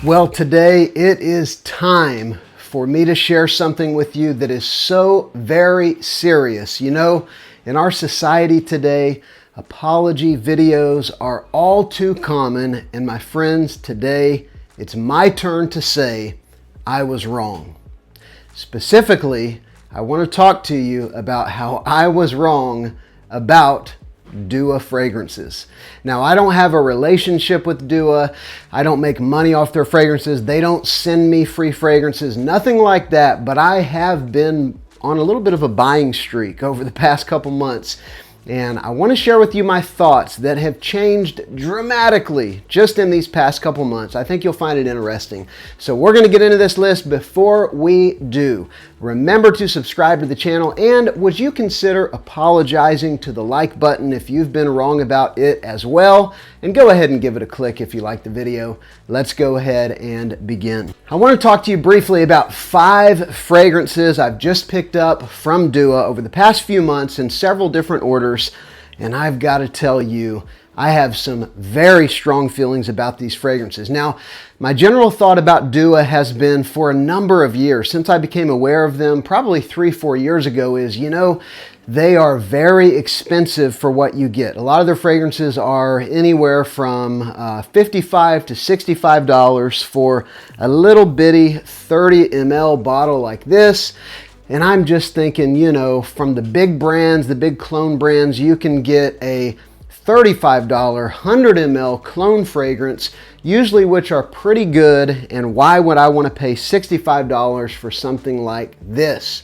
Well, today it is time for me to share something with you that is so very serious. You know, in our society today, apology videos are all too common. And my friends, today it's my turn to say I was wrong. Specifically, I want to talk to you about how I was wrong about Dupes fragrances. Now, I don't have a relationship with Dupes. I don't make money off their fragrances. They don't send me free fragrances, nothing like that. But I have been on a little bit of a buying streak over the past couple months. And I want to share with you my thoughts that have changed dramatically just in these past couple months. I think you'll find it interesting. So we're going to get into this list. Before we do, remember to subscribe to the channel, and would you consider apologizing to the like button if you've been wrong about it as well? And go ahead and give it a click if you like the video. Let's go ahead and begin. I want to talk to you briefly about 5 fragrances I've just picked up from Dupes over the past few months in several different orders. And I've got to tell you, I have some very strong feelings about these fragrances. Now, my general thought about Dupes has been for a number of years, since I became aware of them probably 3-4 years ago, is, you know, they are very expensive for what you get. A lot of their fragrances are anywhere from $55 to $65 for a little bitty 30 ml bottle like this. And I'm just thinking, you know, from the big brands, the big Cologne brands, you can get a $35 100 ml Cologne fragrance, usually which are pretty good. And why would I want to pay $65 for something like this?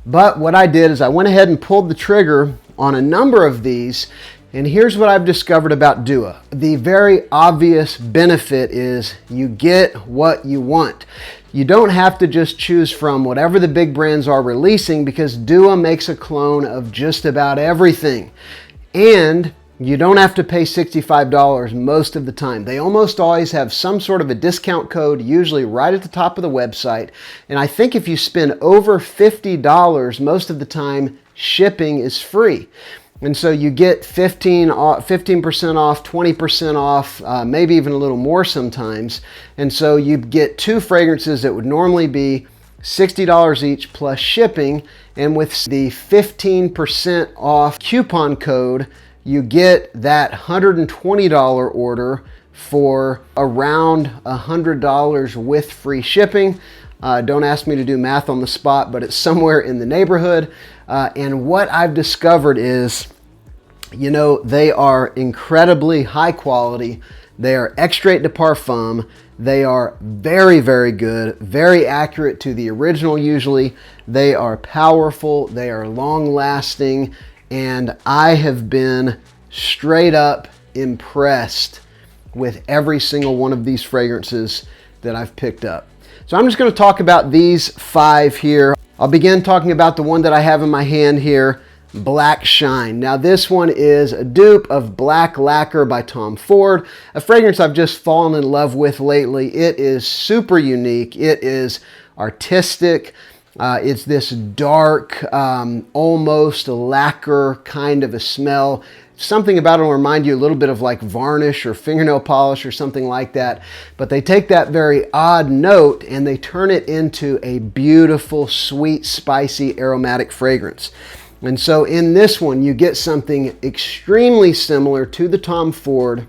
But what I did is I went ahead and pulled the trigger on a number of these. And here's what I've discovered about Dupes. The very obvious benefit is you get what you want. You don't have to just choose from whatever the big brands are releasing, because Dupes makes a clone of just about everything. And you don't have to pay $65 most of the time. They almost always have some sort of a discount code, usually right at the top of the website. And I think if you spend over $50 most of the time, shipping is free. And so you get 15% off, 20% off, maybe even a little more sometimes. And so you get 2 fragrances that would normally be $60 each plus shipping. And with the 15% off coupon code, you get that $120 order for around $100 with free shipping. Don't ask me to do math on the spot, but it's somewhere in the neighborhood. And what I've discovered is, you know, they are incredibly high quality. They are extrait de parfum. They are very, very good, very accurate to the original usually. They are powerful. They are long lasting. And I have been straight up impressed with every single one of these fragrances that I've picked up. So I'm just going to talk about these 5 here. I'll begin talking about the one that I have in my hand here, Black Shine. Now this one is a dupe of Black Lacquer by Tom Ford, a fragrance I've just fallen in love with lately. It is super unique. It is artistic. It's this dark, almost lacquer kind of a smell. Something about it will remind you a little bit of like varnish or fingernail polish or something like that. But they take that very odd note and they turn it into a beautiful, sweet, spicy, aromatic fragrance. And so in this one, you get something extremely similar to the Tom Ford,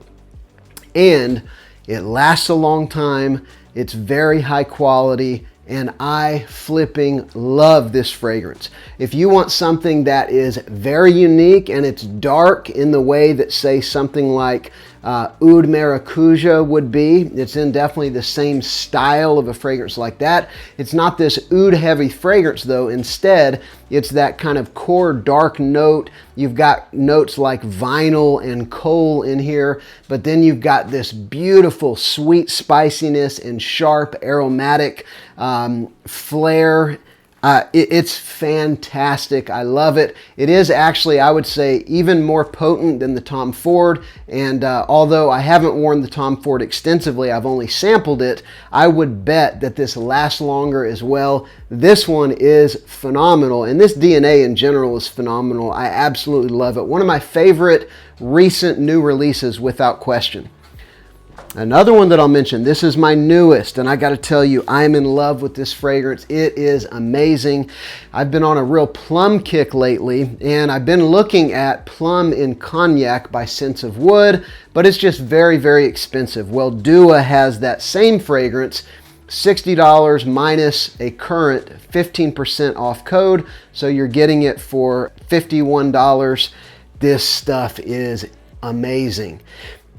and it lasts a long time. It's very high quality. And I flipping love this fragrance. If you want something that is very unique and it's dark in the way that, say, something like Oud Maracuja would be, it's in definitely the same style of a fragrance like that. It's not this oud heavy fragrance though. Instead, it's that kind of core dark note. You've got notes like vinyl and coal in here, but then you've got this beautiful sweet spiciness and sharp aromatic flair. It's fantastic. I love it. It is actually, I would say, even more potent than the Tom Ford. And although I haven't worn the Tom Ford extensively, I've only sampled it, I would bet that this lasts longer as well. This one is phenomenal. And this DNA in general is phenomenal. I absolutely love it. One of my favorite recent new releases without question. Another one that I'll mention, this is my newest, and I got to tell you, I am in love with this fragrance. It is amazing. I've been on a real plum kick lately, and I've been looking at plum in cognac by Sense of Wood, but it's just very, very expensive. Well, Dua has that same fragrance, $60 minus a current 15% off code, so you're getting it for $51. This stuff is amazing.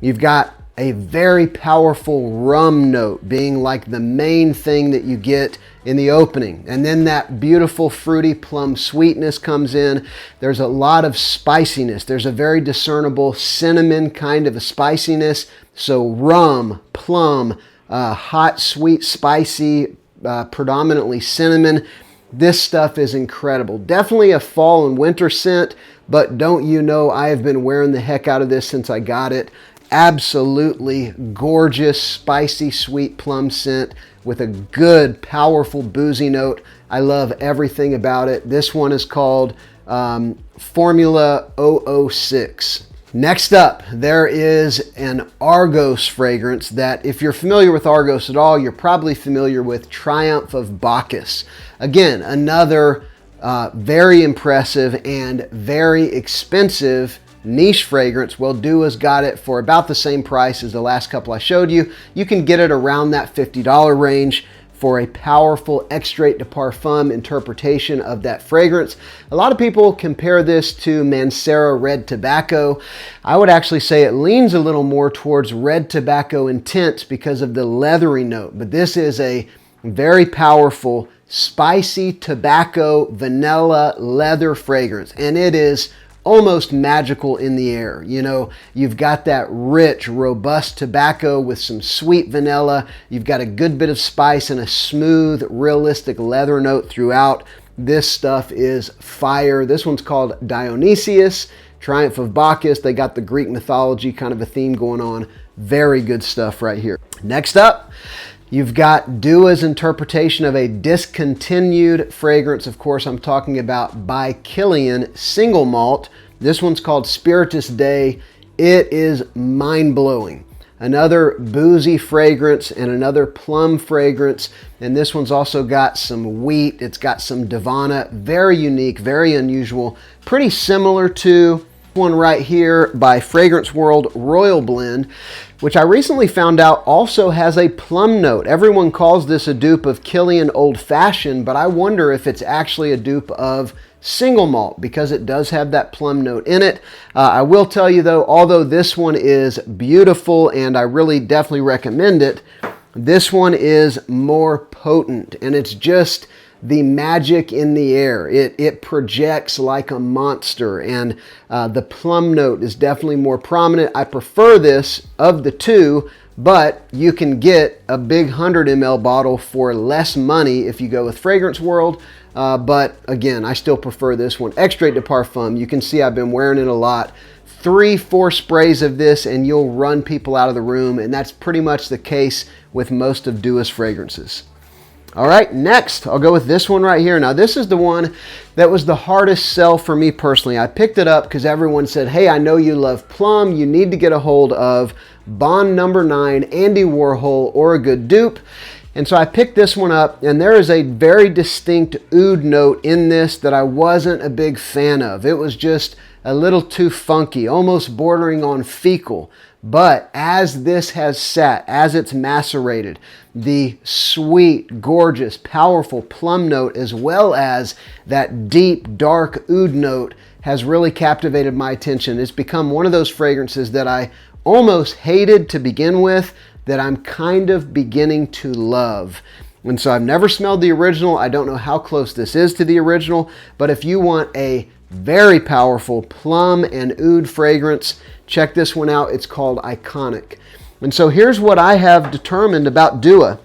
You've got a very powerful rum note being like the main thing that you get in the opening. And then that beautiful fruity plum sweetness comes in. There's a lot of spiciness. There's a very discernible cinnamon kind of a spiciness. So rum, plum, hot, sweet, spicy, predominantly cinnamon. This stuff is incredible. Definitely a fall and winter scent, but don't you know, I have been wearing the heck out of this since I got it. Absolutely gorgeous, spicy, sweet plum scent with a good, powerful, boozy note. I love everything about it. This one is called Formula 006. Next up, there is an Argos fragrance that, if you're familiar with Argos at all, you're probably familiar with Triumph of Bacchus. Again, another very impressive and very expensive niche fragrance. Well, Dua's got it for about the same price as the last couple I showed you. You can get it around that $50 range for a powerful extrait de parfum interpretation of that fragrance. A lot of people compare this to Mancera Red Tobacco. I would actually say it leans a little more towards Red Tobacco Intense because of the leathery note, but this is a very powerful, spicy tobacco, vanilla, leather fragrance, and it is almost magical in the air. You know, you've got that rich, robust tobacco with some sweet vanilla. You've got a good bit of spice and a smooth, realistic leather note throughout. This stuff is fire. This one's called Dionysus, Triumph of Bacchus. They got the Greek mythology kind of a theme going on. Very good stuff right here. Next up, you've got Dua's interpretation of a discontinued fragrance. Of course, I'm talking about by Kilian single malt. This one's called Spiritus Dei. It is mind-blowing. Another boozy fragrance and another plum fragrance. And this one's also got some wheat. It's got some Divana. Very unique, very unusual. Pretty similar to one right here by Fragrance World Royal Blend, which I recently found out also has a plum note. Everyone calls this a dupe of Kilian Old Fashioned, but I wonder if it's actually a dupe of single malt because it does have that plum note in it. I will tell you though, although this one is beautiful and I really definitely recommend it, this one is more potent, and it's just the magic in the air. It projects like a monster, and the plum note is definitely more prominent. I prefer this of the two, but you can get a big 100 ml bottle for less money if you go with Fragrance World. But again, I still prefer this one. Extrait de Parfum. You can see I've been wearing it a lot. 3-4 sprays of this and you'll run people out of the room, and that's pretty much the case with most of Dua's fragrances. All right, next, I'll go with this one right here. Now, this is the one that was the hardest sell for me personally. I picked it up because everyone said, hey, I know you love plum. You need to get a hold of Bond No. 9 Andy Warhol or a good dupe. And so I picked this one up, and there is a very distinct oud note in this that I wasn't a big fan of. It was just a little too funky, almost bordering on fecal. But as this has sat, as it's macerated, the sweet, gorgeous, powerful plum note as well as that deep, dark oud note has really captivated my attention. It's become one of those fragrances that I almost hated to begin with that I'm kind of beginning to love. And so I've never smelled the original. I don't know how close this is to the original, but if you want a very powerful plum and oud fragrance, check this one out. It's called Iconic. And so here's what I have determined about Dua.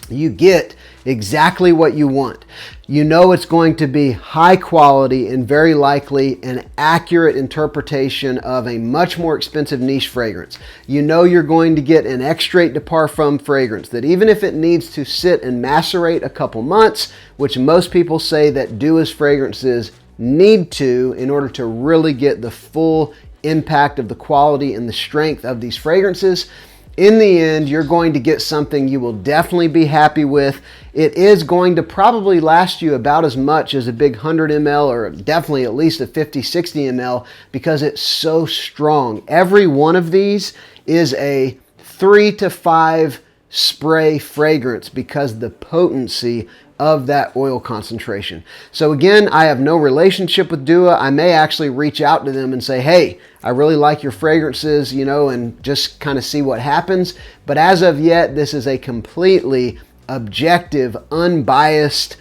You get exactly what you want. You know it's going to be high quality and very likely an accurate interpretation of a much more expensive niche fragrance. You know you're going to get an extrait de parfum fragrance that even if it needs to sit and macerate a couple months, which most people say that Dua's fragrances need to in order to really get the full impact of the quality and the strength of these fragrances, in the end, you're going to get something you will definitely be happy with. It is going to probably last you about as much as a big 100 ml or definitely at least a 50, 60 ml because it's so strong. Every one of these is a 3 to 5 spray fragrance because the potency of that oil concentration. So again, I have no relationship with Dua. I may actually reach out to them and say, hey, I really like your fragrances, and just kind of see what happens. But as of yet, this is a completely objective, unbiased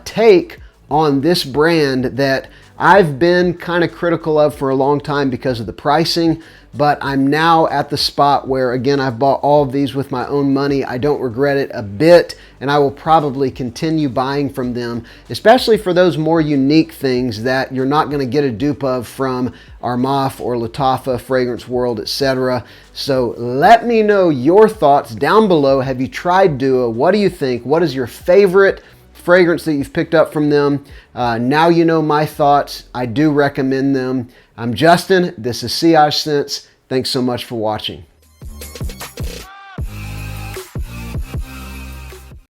take on this brand that I've been kind of critical of for a long time because of the pricing, but I'm now at the spot where, again, I've bought all of these with my own money. I don't regret it a bit, and I will probably continue buying from them, especially for those more unique things that you're not going to get a dupe of from Armaf or Lattafa, Fragrance World, etc. So let me know your thoughts down below. Have you tried Dua? What do you think? What is your favorite fragrance that you've picked up from them? Now you know my thoughts. I do recommend them. I'm Justin. This is Sillage Scents. Thanks so much for watching.